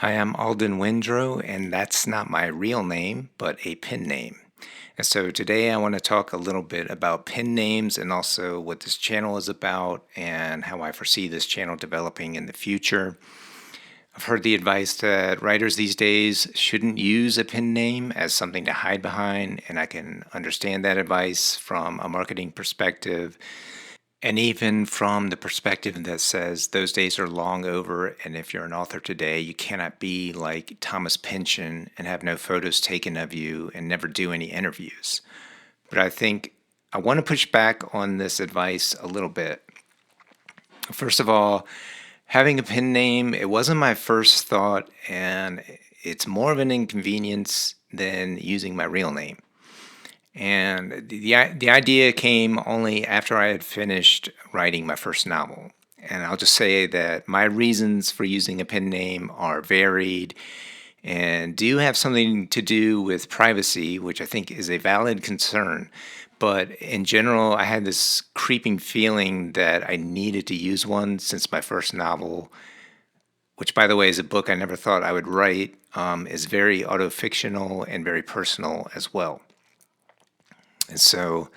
Hi, I'm Alden Windrow, and that's not my real name, but a pen name. And so today I want to talk a little bit about pen names and also what this channel is about and how I foresee this channel developing in the future. I've heard the advice that writers these days shouldn't use a pen name as something to hide behind, and I can understand that advice from a marketing perspective. And even from the perspective that says those days are long over, and if you're an author today, you cannot be like Thomas Pynchon and have no photos taken of you and never do any interviews. But I think I want to push back on this advice a little bit. First of all, having a pen name, it wasn't my first thought, and it's more of an inconvenience than using my real name. And the idea came only after I had finished writing my first novel. And I'll just say that my reasons for using a pen name are varied and do have something to do with privacy, which I think is a valid concern. But in general, I had this creeping feeling that I needed to use one since my first novel, which, by the way, is a book I never thought I would write, is very autofictional and very personal as well. And so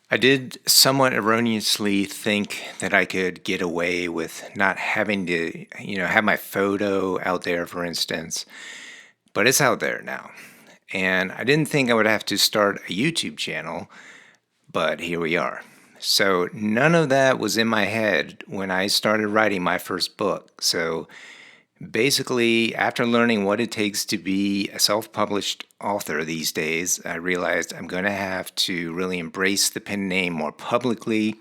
I did somewhat erroneously think that I could get away with not having to, have my photo out there, for instance, but it's out there now. And I didn't think I would have to start a YouTube channel, but here we are. So none of that was in my head when I started writing my first book. So basically, after learning what it takes to be a self published author these days, I realized I'm going to have to really embrace the pen name more publicly.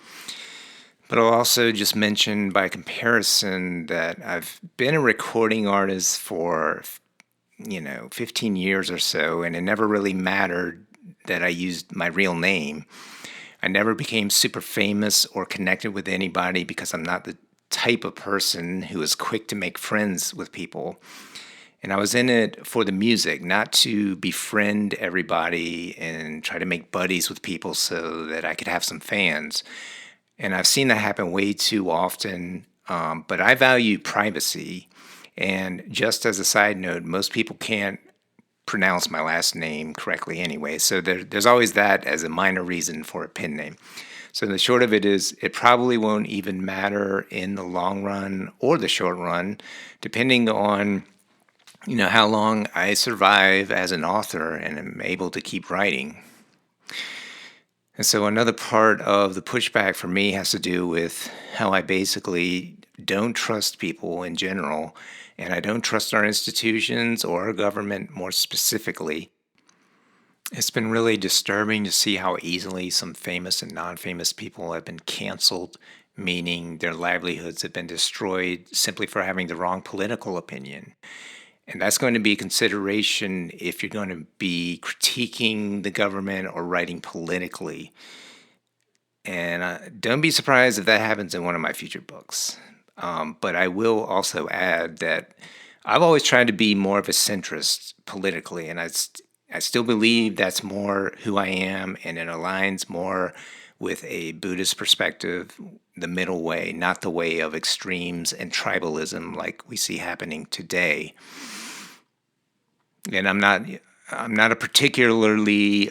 But I'll also just mention by comparison that I've been a recording artist for, 15 years or so, and it never really mattered that I used my real name. I never became super famous or connected with anybody because I'm not the type of person who is quick to make friends with people. And I was in it for the music, not to befriend everybody and try to make buddies with people so that I could have some fans. And I've seen that happen way too often. But I value privacy. And just as a side note, most people can't pronounce my last name correctly anyway. So there's always that as a minor reason for a pen name. So the short of it is, it probably won't even matter in the long run or the short run, depending on how long I survive as an author and am able to keep writing. And so another part of the pushback for me has to do with how I basically don't trust people in general, and I don't trust our institutions or our government more specifically. It's been really disturbing to see how easily some famous and non famous people have been canceled, meaning their livelihoods have been destroyed simply for having the wrong political opinion. And that's going to be a consideration if you're going to be critiquing the government or writing politically. And don't be surprised if that happens in one of my future books. But I will also add that I've always tried to be more of a centrist politically, and I still believe that's more who I am, and it aligns more with a Buddhist perspective, the middle way, not the way of extremes and tribalism like we see happening today. And I'm not a particularly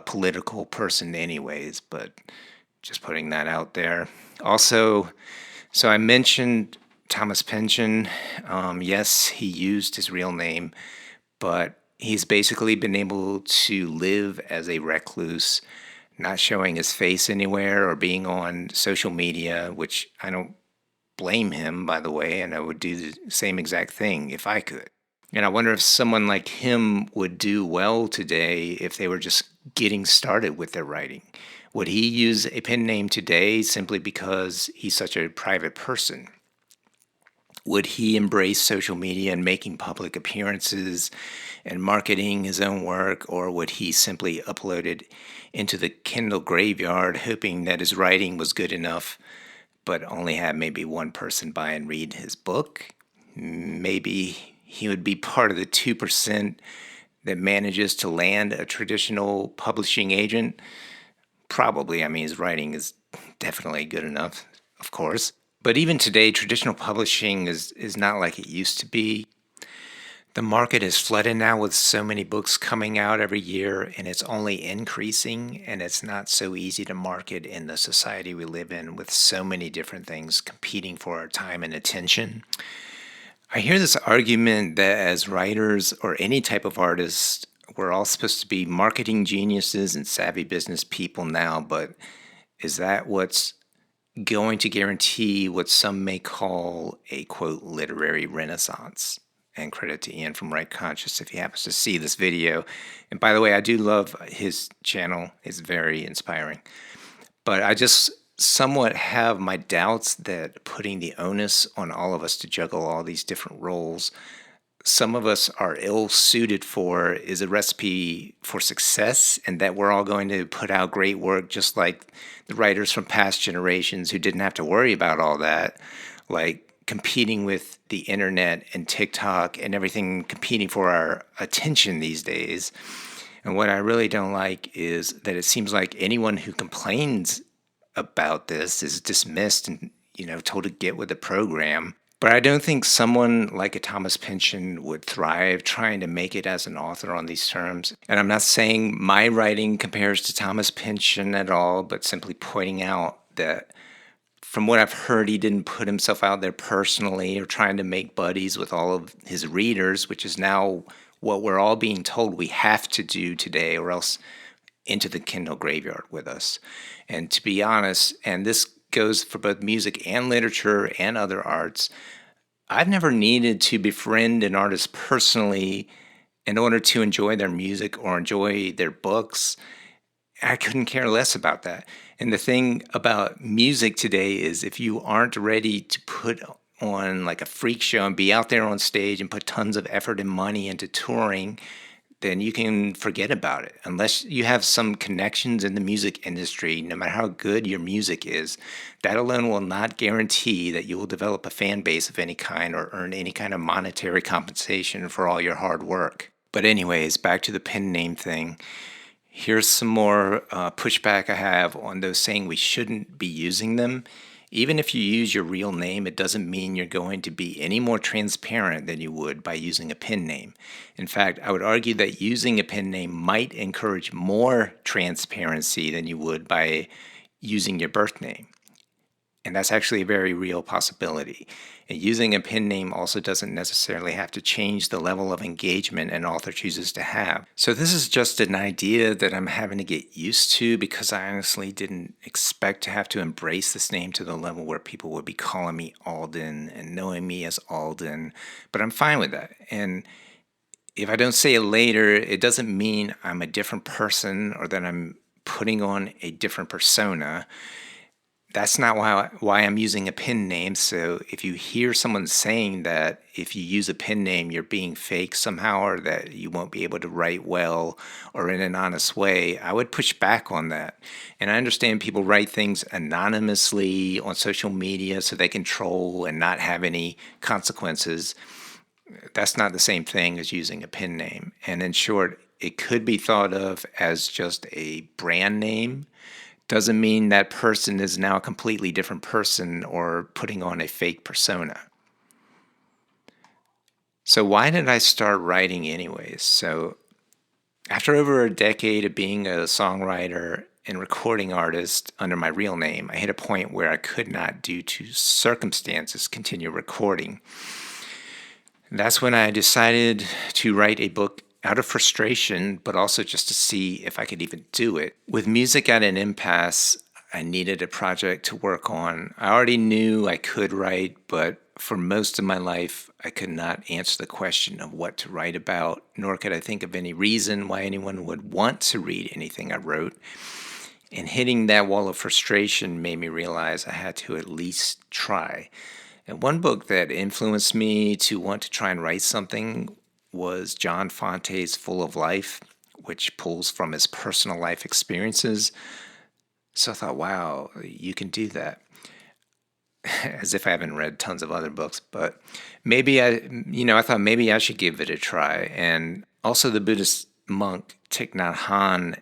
political person, anyways, but just putting that out there. Also, so I mentioned Thomas Pynchon. Yes, he used his real name, but he's basically been able to live as a recluse, not showing his face anywhere or being on social media, which I don't blame him, by the way, and I would do the same exact thing if I could. And I wonder if someone like him would do well today if they were just getting started with their writing. Would he use a pen name today simply because he's such a private person? Would he embrace social media and making public appearances and marketing his own work, or would he simply upload it into the Kindle graveyard, hoping that his writing was good enough, but only have maybe one person buy and read his book? Maybe he would be part of the 2% that manages to land a traditional publishing agent. Probably. I mean, his writing is definitely good enough, of course. But even today, traditional publishing is not like it used to be. The market is flooded now with so many books coming out every year, and it's only increasing, and it's not so easy to market in the society we live in with so many different things competing for our time and attention. I hear this argument that as writers or any type of artist, we're all supposed to be marketing geniuses and savvy business people now, but is that what's going to guarantee what some may call a quote literary renaissance? And credit to Ian from Right Conscious if he happens to see this video. And by the way, I do love his channel, it's very inspiring. But I just somewhat have my doubts that putting the onus on all of us to juggle all these different roles some of us are ill suited for is a recipe for success, and that we're all going to put out great work just like the writers from past generations who didn't have to worry about all that, like competing with the internet and TikTok and everything competing for our attention these days. And what I really don't like is that it seems like anyone who complains about this is dismissed and told to get with the program. But I don't think someone like a Thomas Pynchon would thrive trying to make it as an author on these terms. And I'm not saying my writing compares to Thomas Pynchon at all, but simply pointing out that from what I've heard, he didn't put himself out there personally or trying to make buddies with all of his readers, which is now what we're all being told we have to do today, or else into the Kindle graveyard with us. And to be honest, and this goes for both music and literature and other arts, I've never needed to befriend an artist personally in order to enjoy their music or enjoy their books. I couldn't care less about that. And the thing about music today is if you aren't ready to put on like a freak show and be out there on stage and put tons of effort and money into touring, then you can forget about it. Unless you have some connections in the music industry, no matter how good your music is, that alone will not guarantee that you will develop a fan base of any kind or earn any kind of monetary compensation for all your hard work. But anyways, back to the pen name thing. Here's some more pushback I have on those saying we shouldn't be using them. Even if you use your real name, it doesn't mean you're going to be any more transparent than you would by using a pen name. In fact, I would argue that using a pen name might encourage more transparency than you would by using your birth name. And that's actually a very real possibility. And using a pen name also doesn't necessarily have to change the level of engagement an author chooses to have. So this is just an idea that I'm having to get used to because I honestly didn't expect to have to embrace this name to the level where people would be calling me Alden and knowing me as Alden. But I'm fine with that. And if I don't say it later, it doesn't mean I'm a different person or that I'm putting on a different persona. That's not why I'm using a pen name. So if you hear someone saying that if you use a pen name, you're being fake somehow, or that you won't be able to write well or in an honest way, I would push back on that. And I understand people write things anonymously on social media so they can troll and not have any consequences. That's not the same thing as using a pen name. And in short, it could be thought of as just a brand name. Doesn't mean that person is now a completely different person or putting on a fake persona. So why did I start writing anyways? So after over a decade of being a songwriter and recording artist under my real name, I hit a point where I could not, due to circumstances, continue recording. And that's when I decided to write a book out of frustration, but also just to see if I could even do it. With music at an impasse, I needed a project to work on. I already knew I could write, but for most of my life, I could not answer the question of what to write about, nor could I think of any reason why anyone would want to read anything I wrote. And hitting that wall of frustration made me realize I had to at least try. And one book that influenced me to want to try and write something was John Fonte's Full of Life, which pulls from his personal life experiences. So I thought, wow, you can do that. As if I haven't read tons of other books, but maybe I thought maybe I should give it a try. And also the Buddhist monk Thich Nhat Hanh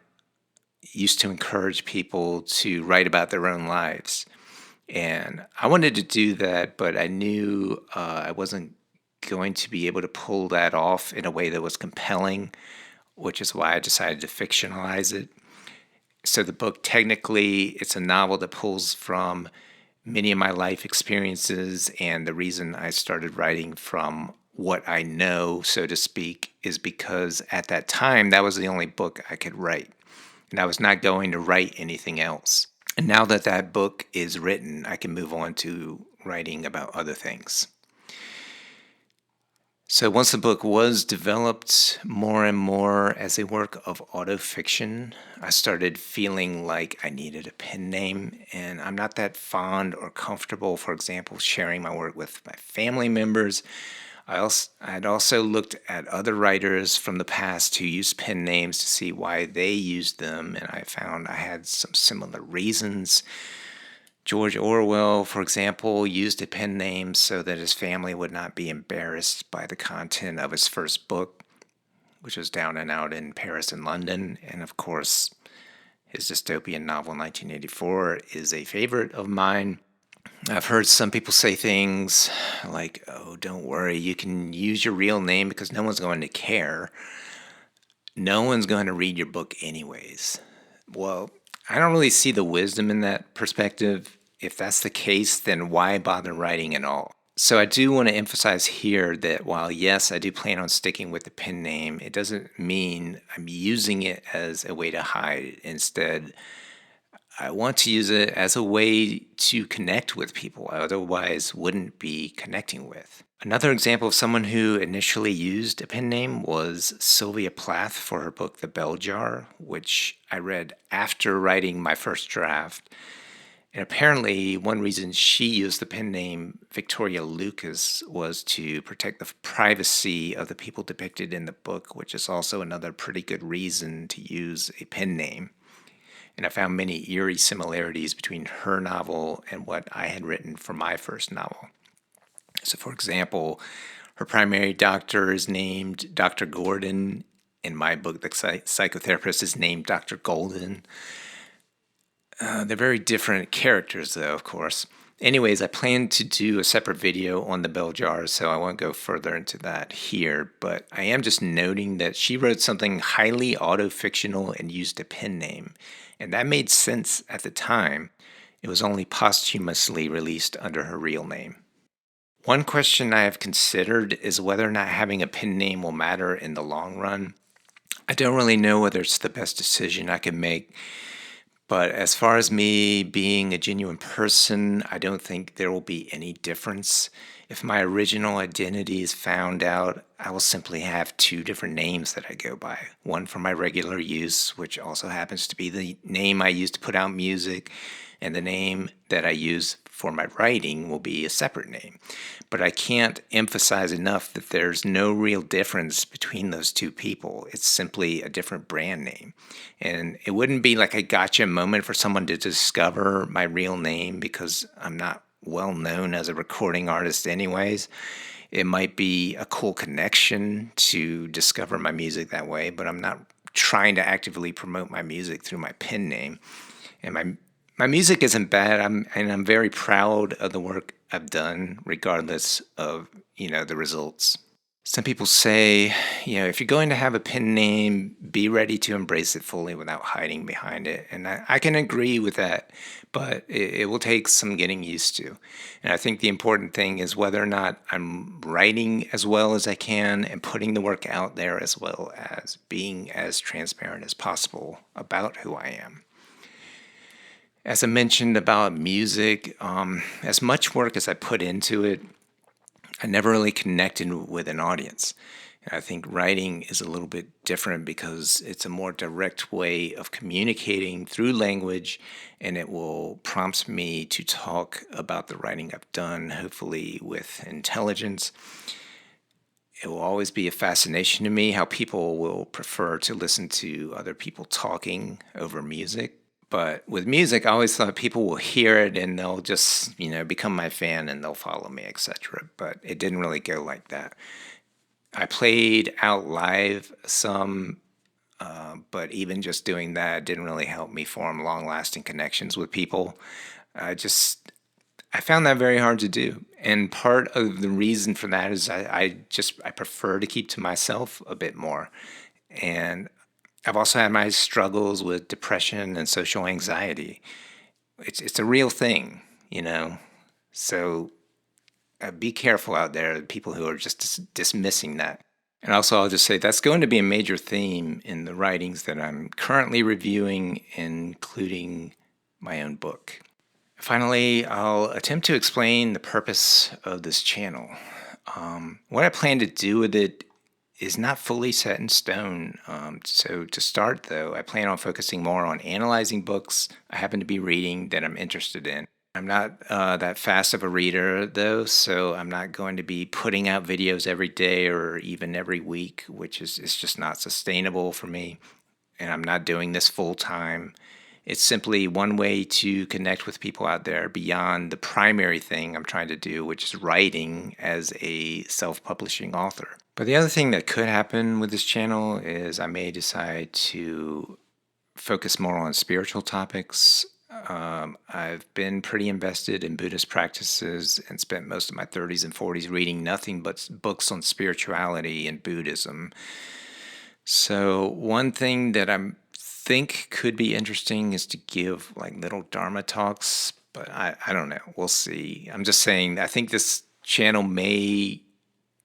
used to encourage people to write about their own lives. And I wanted to do that, but I knew I wasn't going to be able to pull that off in a way that was compelling, which is why I decided to fictionalize it. So the book, technically, it's a novel that pulls from many of my life experiences, and the reason I started writing from what I know, so to speak, is because at that time that was the only book I could write, and I was not going to write anything else. And now that that book is written, I can move on to writing about other things. So once the book was developed more and more as a work of autofiction, I started feeling like I needed a pen name, and I'm not that fond or comfortable, for example, sharing my work with my family members. I'd also looked at other writers from the past who used pen names to see why they used them, and I found I had some similar reasons. George Orwell, for example, used a pen name so that his family would not be embarrassed by the content of his first book, which was Down and Out in Paris and London. And of course, his dystopian novel 1984 is a favorite of mine. I've heard some people say things like, oh, don't worry, you can use your real name because no one's going to care. No one's going to read your book anyways. Well, I don't really see the wisdom in that perspective. If that's the case, then why bother writing at all? So I do want to emphasize here that while, yes, I do plan on sticking with the pen name, it doesn't mean I'm using it as a way to hide. Instead, I want to use it as a way to connect with people I otherwise wouldn't be connecting with. Another example of someone who initially used a pen name was Sylvia Plath for her book The Bell Jar, which I read after writing my first draft. And apparently, one reason she used the pen name Victoria Lucas was to protect the privacy of the people depicted in the book, which is also another pretty good reason to use a pen name. And I found many eerie similarities between her novel and what I had written for my first novel. So, for example, her primary doctor is named Dr. Gordon. In my book, the psychotherapist is named Dr. Golden. They're very different characters, though, of course. Anyways, I plan to do a separate video on the bell jar, so I won't go further into that here. But I am just noting that she wrote something highly autofictional and used a pen name. And that made sense at the time. It was only posthumously released under her real name. One question I have considered is whether or not having a pen name will matter in the long run. I don't really know whether it's the best decision I can make, but as far as me being a genuine person, I don't think there will be any difference. If my original identity is found out, I will simply have two different names that I go by. One for my regular use, which also happens to be the name I use to put out music, and the name that I use for my writing will be a separate name. But I can't emphasize enough that there's no real difference between those two people. It's simply a different brand name. And it wouldn't be like a gotcha moment for someone to discover my real name because I'm not well known as a recording artist anyways. It might be a cool connection to discover my music that way, but I'm not trying to actively promote my music through my pen name. And my music isn't bad. I'm very proud of the work I've done, regardless of the results. Some people say, if you're going to have a pen name, be ready to embrace it fully without hiding behind it. And I can agree with that, but it will take some getting used to. And I think the important thing is whether or not I'm writing as well as I can and putting the work out there, as well as being as transparent as possible about who I am. As I mentioned about music, as much work as I put into it, I never really connected with an audience. And I think writing is a little bit different because it's a more direct way of communicating through language, and it will prompt me to talk about the writing I've done, hopefully with intelligence. It will always be a fascination to me how people will prefer to listen to other people talking over music. But with music, I always thought people will hear it and they'll just, become my fan and they'll follow me, etc. But it didn't really go like that. I played out live some, but even just doing that didn't really help me form long-lasting connections with people. I found that very hard to do. And part of the reason for that is I prefer to keep to myself a bit more. And I've also had my struggles with depression and social anxiety. It's a real thing, you know. So be careful out there, people who are just dismissing that. And also, I'll just say that's going to be a major theme in the writings that I'm currently reviewing, including my own book. Finally, I'll attempt to explain the purpose of this channel. What I plan to do with it is not fully set in stone. So to start, though, I plan on focusing more on analyzing books I happen to be reading that I'm interested in. I'm not that fast of a reader, though, so I'm not going to be putting out videos every day or even every week, which is just not sustainable for me. And I'm not doing this full time. It's simply one way to connect with people out there beyond the primary thing I'm trying to do, which is writing as a self-publishing author. But the other thing that could happen with this channel is I may decide to focus more on spiritual topics. I've been pretty invested in Buddhist practices and spent most of my 30s and 40s reading nothing but books on spirituality and Buddhism. So one thing that I think could be interesting is to give like little Dharma talks, but I don't know. We'll see. I'm just saying I think this channel may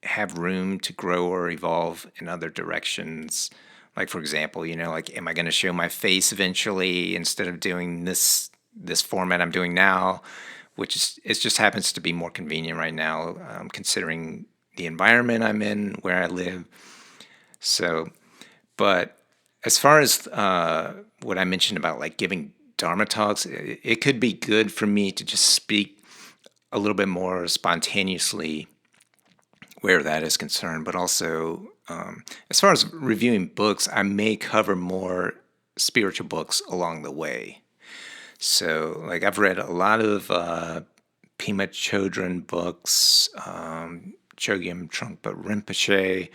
have room to grow or evolve in other directions. Like for example, like am I going to show my face eventually instead of doing this format I'm doing now, which is it just happens to be more convenient right now, considering the environment I'm in, where I live. So, but as far as what I mentioned about like giving Dharma talks, it could be good for me to just speak a little bit more spontaneously where that is concerned. But also, as far as reviewing books, I may cover more spiritual books along the way. So, like, I've read a lot of Pema Chodron books, Chogyam Trungpa Rinpoche,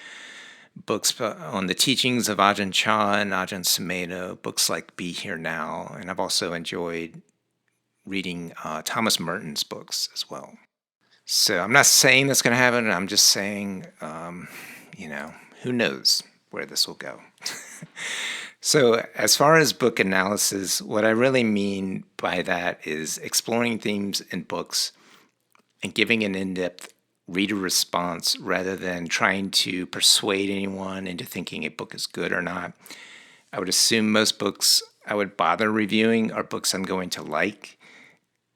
books on the teachings of Ajahn Chah and Ajahn Sumedho, books like Be Here Now. And I've also enjoyed reading Thomas Merton's books as well. So I'm not saying that's going to happen. I'm just saying, who knows where this will go. So as far as book analysis, what I really mean by that is exploring themes in books and giving an in-depth reader response rather than trying to persuade anyone into thinking a book is good or not. I would assume most books I would bother reviewing are books I'm going to like.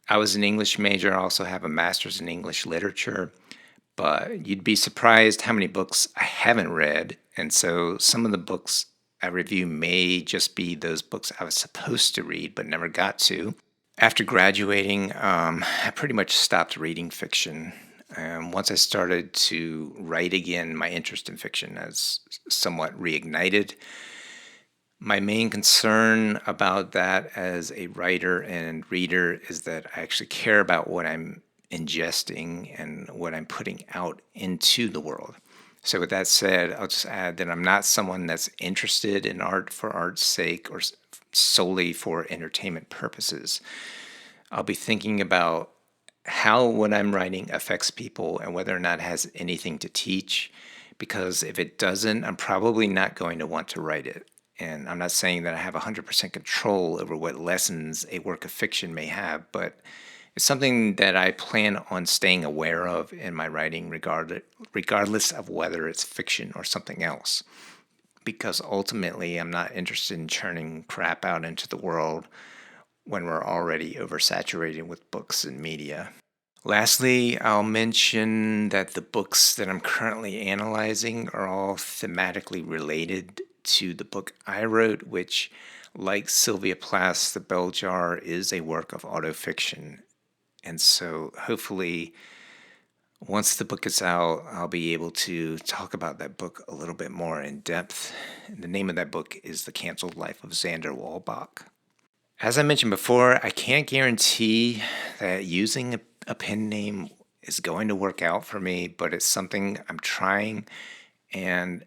I was an English major. I also have a master's in English literature, but you'd be surprised how many books I haven't read. And so some of the books I review may just be those books I was supposed to read but never got to. After graduating, I pretty much stopped reading fiction. Once I started to write again, my interest in fiction has somewhat reignited. My main concern about that as a writer and reader is that I actually care about what I'm ingesting and what I'm putting out into the world. So with that said, I'll just add that I'm not someone that's interested in art for art's sake or solely for entertainment purposes. I'll be thinking about how what I'm writing affects people and whether or not it has anything to teach, because if it doesn't, I'm probably not going to want to write it. And I'm not saying that I have 100% control over what lessons a work of fiction may have, but it's something that I plan on staying aware of in my writing, regardless of whether it's fiction or something else. Because ultimately, I'm not interested in churning crap out into the world when we're already oversaturated with books and media. Lastly, I'll mention that the books that I'm currently analyzing are all thematically related to the book I wrote, which, like Sylvia Plath's The Bell Jar, is a work of autofiction. And so hopefully, once the book is out, I'll be able to talk about that book a little bit more in depth. The name of that book is The Canceled Life of Xander Walbach. As I mentioned before, I can't guarantee that using a pen name is going to work out for me, but it's something I'm trying. And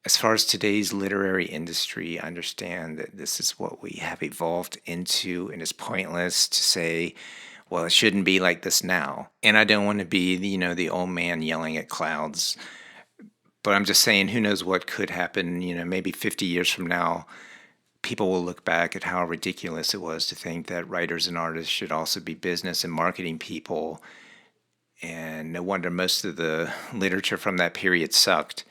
as far as today's literary industry, I understand that this is what we have evolved into, and it's pointless to say, well, it shouldn't be like this now. And I don't want to be, the old man yelling at clouds. But I'm just saying, who knows what could happen, maybe 50 years from now, people will look back at how ridiculous it was to think that writers and artists should also be business and marketing people. And no wonder most of the literature from that period sucked.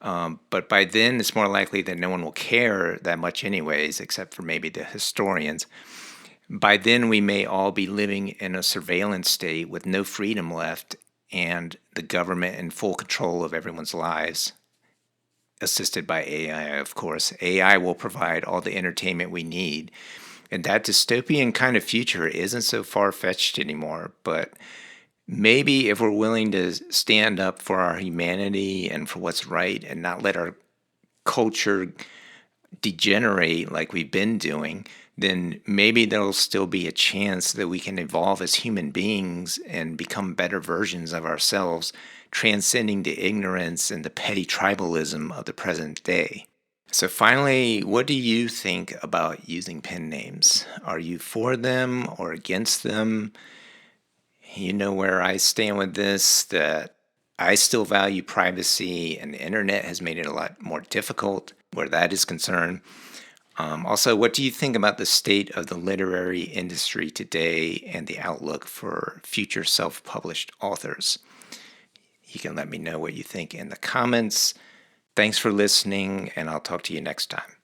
But by then, it's more likely that no one will care that much, anyways, except for maybe the historians. By then, we may all be living in a surveillance state with no freedom left and the government in full control of everyone's lives, assisted by AI, of course. AI will provide all the entertainment we need. And that dystopian kind of future isn't so far fetched anymore, but maybe if we're willing to stand up for our humanity and for what's right and not let our culture degenerate like we've been doing, then maybe there'll still be a chance that we can evolve as human beings and become better versions of ourselves, transcending the ignorance and the petty tribalism of the present day. So, finally, what do you think about using pen names? Are you for them or against them? You know where I stand with this, that I still value privacy, and the internet has made it a lot more difficult where that is concerned. Also, what do you think about the state of the literary industry today and the outlook for future self published authors? You can let me know what you think in the comments. Thanks for listening, and I'll talk to you next time.